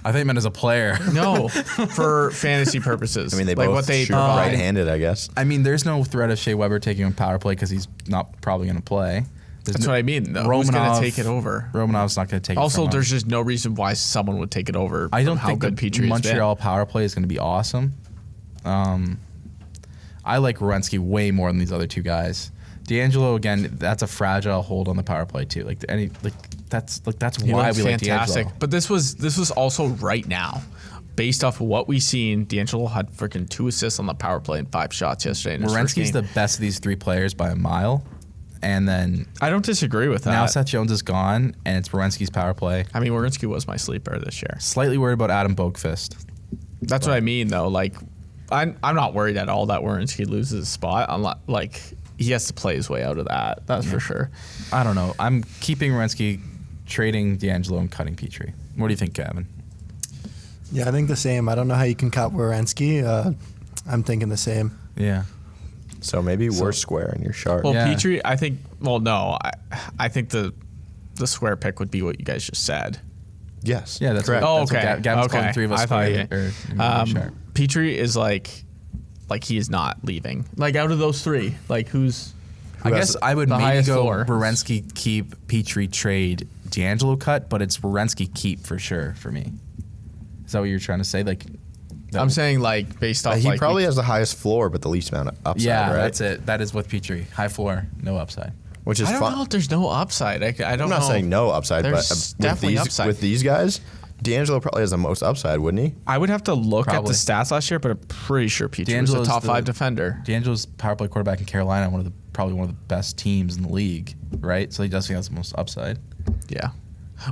I think he meant as a player. No, for fantasy purposes. I mean, they like both what they shoot provide. right-handed, I guess. I mean, there's no threat of Shea Weber taking a power play because he's not probably going to play. That's what I mean. Though. Who's going to take it over? Romanov's not going to take it Also, from him. there's just no reason why someone would take it over. I don't how think good the Petrie has been. Montreal power play is going to be awesome. I like Werenski way more than these other two guys. DeAngelo, again, that's a fragile hold on the power play too. That's He why looks we fantastic. like DeAngelo. But this was also right now. Based off of what we've seen, DeAngelo had freaking 2 assists on the power play and 5 shots yesterday. In his first Werenski's game. the best of these three players by a mile. And then I don't disagree with that. now Seth Jones is gone, and it's Werenski's power play. I mean, Werenski was my sleeper this year. Slightly worried about Adam Boakfist. That's what I mean, though. Like, I'm not worried at all that Werenski loses his spot. Like, he has to play his way out of that. That's for sure. I don't know. I'm keeping Werenski, trading DeAngelo, and cutting Petrie. What do you think, Gavin? Yeah, I think the same. I don't know how you can cut Werenski. I'm thinking the same. Yeah. So maybe we're square in your chart. Well, Yeah. Petrie, I think. Well, no, I think the square pick would be what you guys just said. yes. Yeah, that's correct. what, Oh, that's what okay. Gavin's Okay. calling 3 of us I thought square, you- or sharp. Petrie is like he is not leaving. Like out of those 3, like who's? I guess I would the maybe highest go floor? Werenski keep, Petrie trade, DeAngelo cut, but it's Werenski keep for sure for me. Is that what you're trying to say? Like, I'm saying like based off. He like, probably has the highest floor, but the least amount of upside, yeah, right? that's it. That is with Petrie. High floor, no upside. Which is I don't fun. know if there's no upside. I don't I'm not know. saying no upside, There's but definitely upside. with these guys, DeAngelo probably has the most upside, wouldn't he? I would have to look at Probably. the stats last year, but I'm pretty sure Petrie was a DeAngelo's top the- 5 defender. DeAngelo's power play quarterback in Carolina, probably one of the best teams in the league, right? So he definitely has the most upside. Yeah.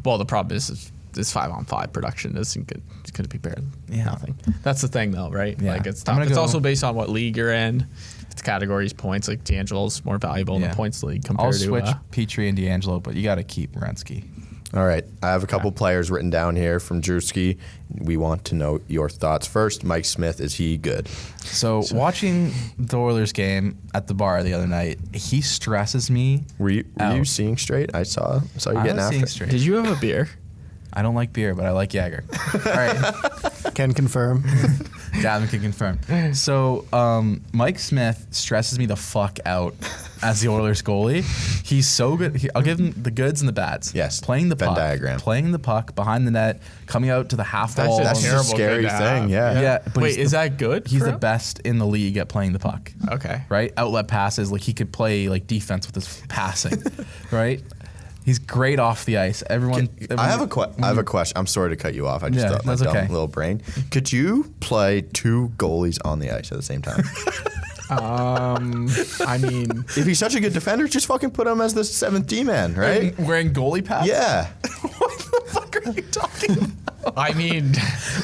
Well, the problem is this 5-on-5 production isn't good. It's going to be better than Yeah. nothing. That's the thing, though, right? Yeah. Like it's I'm tough. gonna It's go- also based on what league you're in. It's categories, points. Like DeAngelo's more valuable in the points league compared I'll to. switch Petrie and DeAngelo, but you got to keep Werenski. All right. I have a couple players written down here from Drewski. We want to know your thoughts. First, Mike Smith, is he good? So watching the Oilers game at the bar the other night, he stresses me. Were you out. seeing straight? I saw you I getting was after seeing it. straight. Did you have a beer? I don't like beer, but I like Jagger. All right. Can confirm. Gavin can confirm. So Mike Smith stresses me the fuck out as the Oilers goalie. He's so good. I'll give him the goods and the bads. Yes. Playing the Venn puck. diagram. Playing the puck behind the net, coming out to the half That's wall. a That's terrible a scary good to thing, have. yeah. Yeah, but Wait, he's is the- that good? He's for the him? best in the league at playing the puck. Okay. Right? Outlet passes. Like he could play like defense with his passing. Right? He's great off the ice. Everyone. I have a question. I'm sorry to cut you off. I just Yeah, thought my that's dumb okay. little brain. Could you play 2 goalies on the ice at the same time? I mean, If he's such a good defender, just fucking put him as the 7th D-man, right? Wearing goalie pads? Yeah. What the fuck are you talking about? I mean,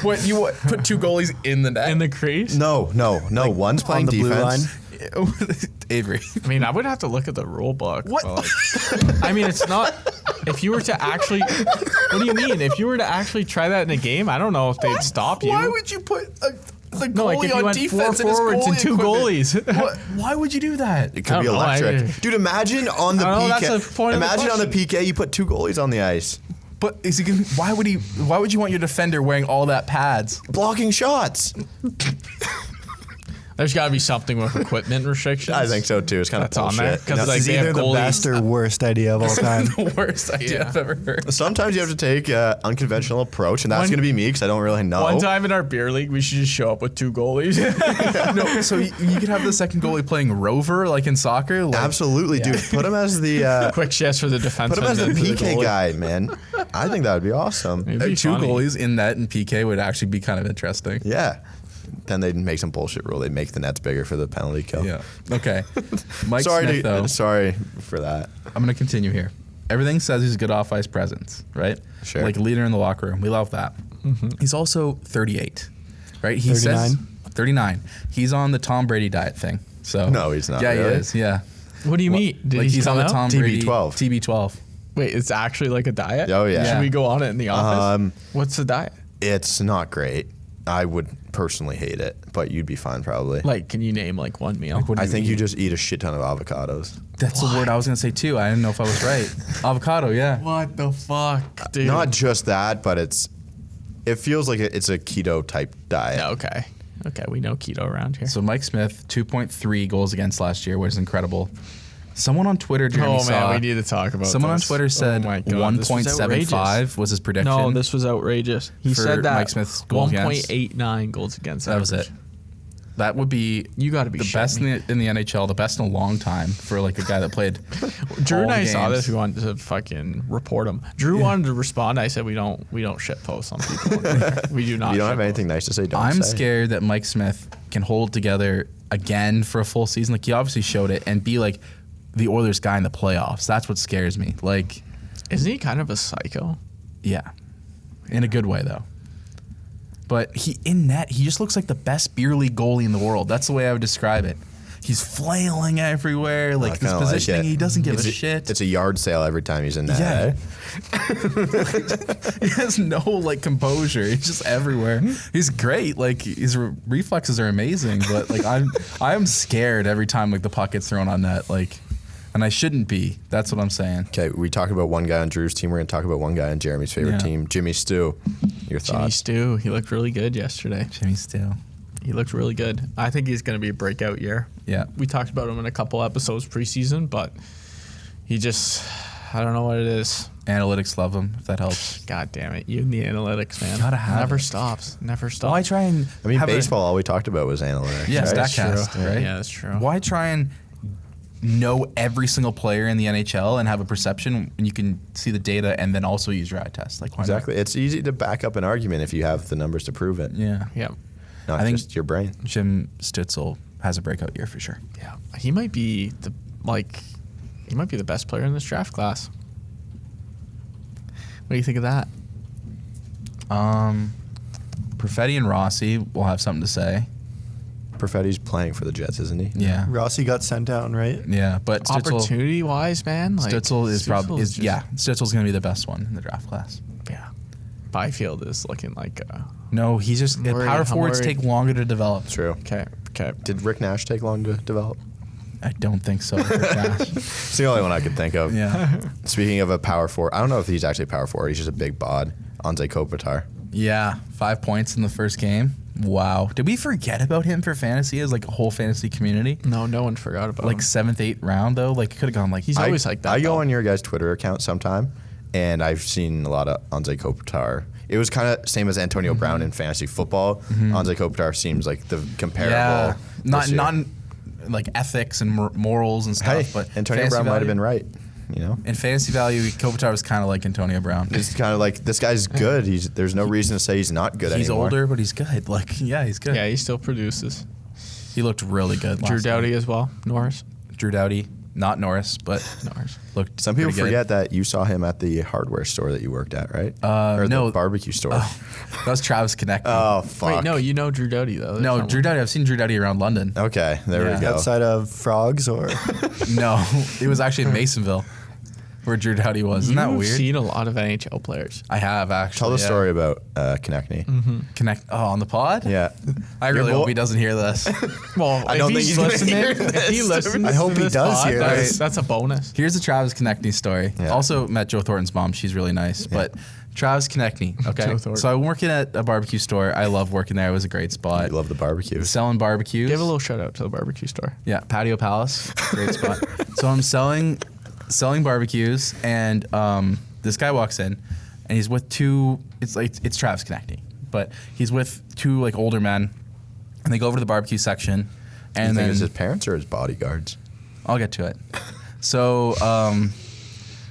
What, you put 2 goalies in the net? in the crease. No. One's playing on the blue defense. line. Avery. I mean, I would have to look at the rule book. What? but, like, I mean, it's not. If you were to actually, what do you mean? If you were to actually try that in a game, I don't know if they'd stop you. Why would you put the No, like if goalie you on went defense 4 forwards and 2 goalies. Why would you do that? It could be I don't know, electric. Dude, imagine on the I don't know, PK. that's the point of the Imagine on the question. PK you put 2 goalies on the ice. But is he gonna, why would you want your defender wearing all that pads? Blocking shots. There's got to be something with equipment restrictions. I think so too. It's kind of That's on there. bullshit. Because You know? like It's they have either the goalies. best or worst idea of all time. The worst idea Yeah. I've ever heard. Sometimes you have to take an unconventional approach, and that's One- going to be me because I don't really know. One time in our beer league, we should just show up with 2 goalies. No, so you could have the second goalie playing rover like in soccer. Like, Absolutely, dude. Put him as the Quick shifts for the defenseman. put him as the and PK goalie. guy, man. I think that would be awesome. It'd be 2 funny. goalies in net and PK would actually be kind of interesting. Yeah. Then they'd make some bullshit rule. They'd make the nets bigger for the penalty kill. Yeah. Okay. Mike Sorry, Smith, though. sorry for that. I'm going to continue here. Everything says he's a good off-ice presence, right? Sure. Like a leader in the locker room. We love that. He's also 38, right? He 39? says 39. He's on the Tom Brady diet thing. So No, he's not, Yeah, really. he is. Yeah. What do you mean? Did Like he he's come on the out? Tom Brady TB12. TB12. Wait, it's actually like a diet? Oh, yeah. Should we go on it in the office? Um, What's the diet? It's not great. I would personally hate it, but you'd be fine probably. Like, can you name like one meal? Like, what do I you think eat? you just eat a shit ton of avocados. That's the word I was going to say too. I didn't know if I was right. Avocado, yeah. What the fuck, dude? Not just that, but it feels like it's a keto type diet. Yeah, okay. Okay, we know keto around here. So Mike Smith, 2.3 goals against last year, which is incredible. Someone on Twitter, Jeremy, Oh saw, man, we need to talk about someone on this. Twitter said Oh my God, this was outrageous. 1.75 was his prediction. No, this was outrageous. He For said that Mike Smith's goals against. 1.89 goals against. That was average. it. That would be You got to be the shitting best me. in the NHL, the best in a long time for like a guy that played. Drew and all I saw games. this. We wanted to fucking report him. Drew wanted to respond. I said we don't shit post on people. We do not. If you don't have shitpost. anything nice to say, don't I'm say. scared that Mike Smith can hold together again for a full season. Like he obviously showed it and be like the Oilers guy in the playoffs. That's what scares me. Like, Isn't he kind of a psycho? yeah, in a good way though. But he in net, he just looks like the best beer league goalie in the world. That's the way I would describe it. He's flailing everywhere. Like his kinda like positioning, it. he doesn't give It's a shit. It's a yard sale every time he's in that. Yeah. eh? He has no like composure. He's just everywhere. He's great. Like his reflexes are amazing. But like I'm scared every time like the puck gets thrown on net. Like, and I shouldn't be. That's what I'm saying. Okay, we talked about one guy on Drew's team. We're going to talk about one guy on Jeremy's favorite Yeah. team, Jimmy Stu. Your Jimmy thoughts? Stu. He looked really good yesterday. Jimmy Steele. He looked really good. I think he's going to be a breakout year. Yeah. We talked about him in a couple episodes preseason, but he just, I don't know what it is. Analytics love him. If that helps. God damn it. You and the analytics, man. Gotta have Never it. stops. Never stops. Why try and I mean, have baseball, all we talked about was analytics. Yeah, right? StatCast, True. right? Yeah, that's true. Why try and know every single player in the NHL and have a perception when you can see the data and then also use your eye test? Like, why not? Exactly. It's easy to back up an argument if you have the numbers to prove it, Yeah. Yeah. not I think- just your brain. Jim Stützle has a breakout year for sure. Yeah. He might be the best player in this draft class. What do you think of that? Perfetti and Rossi will have something to say. Perfetti's playing for the Jets, isn't he? Yeah. Rossi got sent down, right? Yeah, but Stützle Opportunity wise, man. Like, Stützle is probably just- Stützle's going to be the best one in the draft class. Yeah. Byfield is looking like No, he's just I'm worried, power I'm forwards worried. take longer to develop. True. okay. Did Rick Nash take long to develop? I don't think so. It's the only one I could think of. Yeah. Speaking of a power forward, I don't know if he's actually a power forward. He's just a big bod. Anze Kopitar. Yeah, 5 points in the first game. Wow. Did we forget about him for fantasy as like a whole fantasy community? No one forgot about Like him. 7th, 8th round though? Like could have gone like He's always like that. I go though. on your guys' Twitter account sometime, and I've seen a lot of Anze Kopitar. It was kind of same as Antonio Brown in fantasy football. Anze Kopitar seems like the comparable. yeah, not this year. not like ethics and morals and stuff, Hey, but Antonio fantasy Brown might have value- been right. You know, In fantasy value, Kopitar was kind of like Antonio Brown. it's kind of like this guy's good. There's no reason to say he's not good He's anymore. older, but he's good. Like yeah, he's good. Yeah, he still produces. He looked really good. Drew last Doughty night. as well. Norris. Drew Doughty, not Norris, but Norris. looked. Some people pretty good. forget that you saw him at the hardware store that you worked at, right? Or no. the barbecue store. That was Travis Connect. Oh fuck. Wait, no, you know Drew Doughty though. no, That's Drew not- Doughty. I've seen Drew Doughty around London. Okay, there Yeah. we go. Outside of frogs or No, it was actually in Masonville. where Drew Doughty was. Isn't that You've weird? seen a lot of NHL players. I have actually. Tell the yeah. story about Konechny. Connect. Oh, on the pod? Yeah. I really Your hope boy- he doesn't hear this. Well, I don't think he's gonna hear If he this. listens, I hope to he this does pod, hear that's, this. that's a bonus. Here's the Travis Konechny story. Yeah. Also met Joe Thornton's mom. She's really nice. But Travis Konechny, okay? Joe Thornton. So I'm working at a barbecue store. I love working there. It was a great spot. I love the barbecue. Selling barbecues. Give a little shout out to the barbecue store. Yeah, Patio Palace, great spot. So I'm selling barbecues, and this guy walks in, and he's with two. It's Travis Konechny, but he's with two like older men, and they go over to the barbecue section, You and think then it's his parents or his bodyguards? I'll get to it. So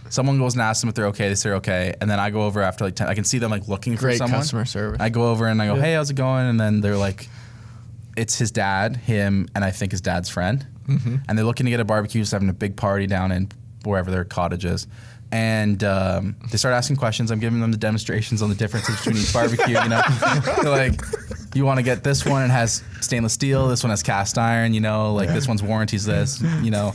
someone goes and asks them if they're okay. They say they're okay, and then I go over after like 10. I can see them like looking for Great someone. customer service. I go over and I go, Yeah. hey, how's it going? And then they're like, it's his dad, him, and I think his dad's friend. Mm-hmm. And they're looking to get a barbecue, just having a big party down in wherever their cottage is. And they start asking questions. I'm giving them the demonstrations on the differences between each barbecue. You know, they're like, you want to get this one? It has stainless steel. This one has cast iron. You know, like this one's warranties this. You know,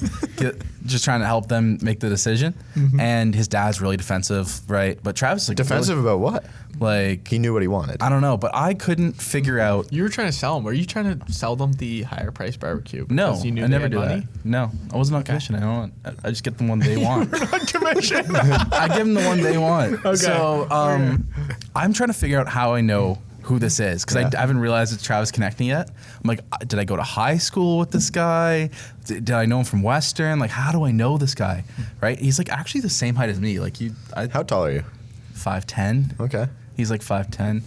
just trying to help them make the decision. And his dad's really defensive, right? But Travis is like Defensive about what? like He knew what he wanted. I don't know, but I couldn't figure out. You were trying to sell them. Were you trying to sell them the higher price barbecue? No, because you knew I they never had do money? that. No, I wasn't on commission. I just get the one they want. On commission. I give them the one they want. Okay. So I'm trying to figure out how I know who this is because I haven't realized it's Travis Konechny yet. I'm like, did I go to high school with this guy? Did I know him from Western? Like, how do I know this guy? Right? He's like actually the same height as me. Like How tall are you? 5'10". Okay. He's like 5'10".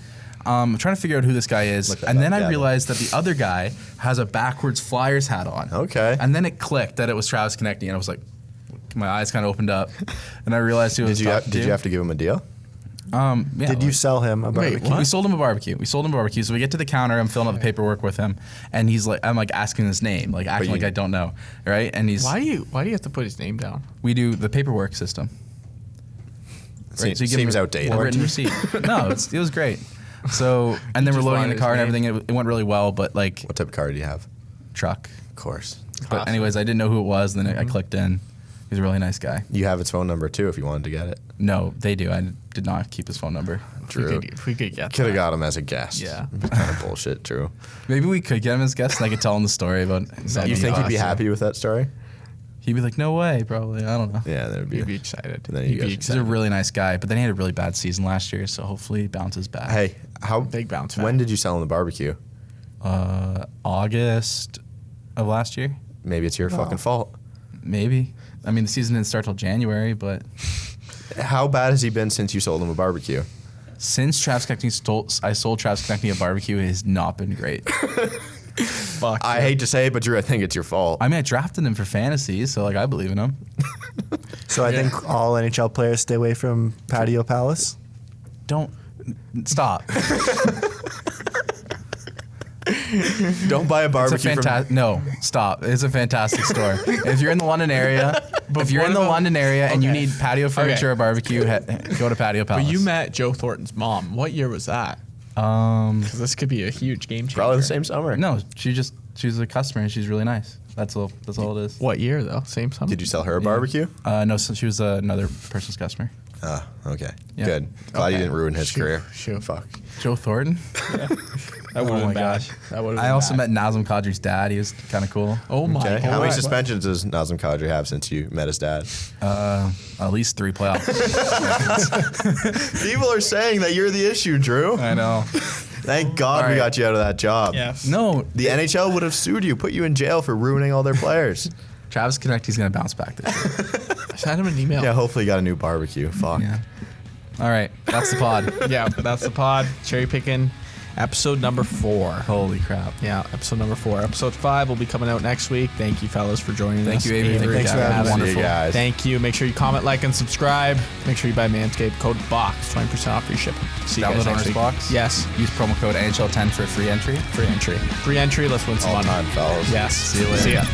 I'm trying to figure out who this guy is. Look at And that then I guy. realized that the other guy has a backwards Flyers hat on. Okay. And then it clicked that it was Travis Konechny. And I was like, my eyes kind of opened up. And I realized who I was Did you talking to. have to give him a deal? Yeah, Did you sell him a Wait, barbecue? what? We sold him a barbecue. So we get to the counter. I'm filling out the paperwork with him. And he's like, I'm like asking his name, like acting you- like I don't know. Right? And he's, Why do you have to put his name down? we do the paperwork system. Right, so you give Seems him outdated. a written receipt. No, it was great. So, and then we're just loading wanted the car and his everything. It went really well, but like What type of car do you have? truck. Of course. But Awesome. anyways, I didn't know who it was. And then I clicked in. He's a really nice guy. You have its phone number too if you wanted to get it. No, they do. I did not keep his phone number. Drew. If we could get Could have that. got him as a guest. Yeah. Kind of bullshit, Drew. Maybe we could get him as guest and I could tell him the story about. You think he'd be happy with that story? He'd be like, no way, probably. I don't know. Yeah, that would be. He'd be excited. Then He'd you be guys- He's a excited. really nice guy, but then he had a really bad season last year, so hopefully he bounces back. Hey, how Big bounce When back. did you sell him the barbecue? August of last year, Maybe it's your fucking fault. maybe. I mean, the season didn't start till January, but How bad has he been since you sold him a barbecue? since Travis Konechny I sold Travis Konechny a barbecue, it has not been great. Fuck. I hate to say it, but Drew, I think it's your fault. I mean, I drafted him for fantasy, so like I believe in him. So I think all NHL players stay away from Patio Palace. Don't stop. Don't buy a It's a barbecue from. fantastic. No, stop. It's a fantastic store. If you're in the London area, and you Okay. need patio furniture Okay. or barbecue, go to Patio Palace. But you met Joe Thornton's mom. What year was that? Because this could be a huge game changer. Probably the same summer. No, she's a customer and she's really nice. That's all it is. What year though? Same summer. Did you sell her a barbecue? No, so she was another person's customer. Ah, okay. Yeah. Good. Glad you Okay. didn't ruin his Shoot, career. shoot. Fuck. Joe Thornton. That would Oh have my been bad. gosh. That would have I also met Nazem Kadri's dad. He was kind of cool. Oh my Okay. god. How many suspensions does Nazem Kadri have since you met his dad? At least 3 playoffs. People are saying that you're the issue, Drew. I know. Thank God All we right. got you out of that job. Yes. No, The NHL would have sued you, put you in jail for ruining all their players. Travis Konechny's gonna bounce back this year. Send him an email. Yeah, hopefully you got a new barbecue. Fuck. Yeah. All right, that's the pod. Yeah, that's the pod. Cherry Pickin, episode number 4. Holy crap. Yeah, episode number 4. Episode 5 will be coming out next week. Thank you, fellas, for joining us. Thank you, Avery. Thanks for having us. See you Wonderful. guys. Thank you. Make sure you comment, like, and subscribe. Make sure you buy Manscaped. Code BOX, 20% off free shipping. See you guys Download next Owner's week. Box. Yes, Use promo code NHL10 for free entry. free entry. Free entry. Let's win some All money. time, fellas. Yes. See you later. See ya.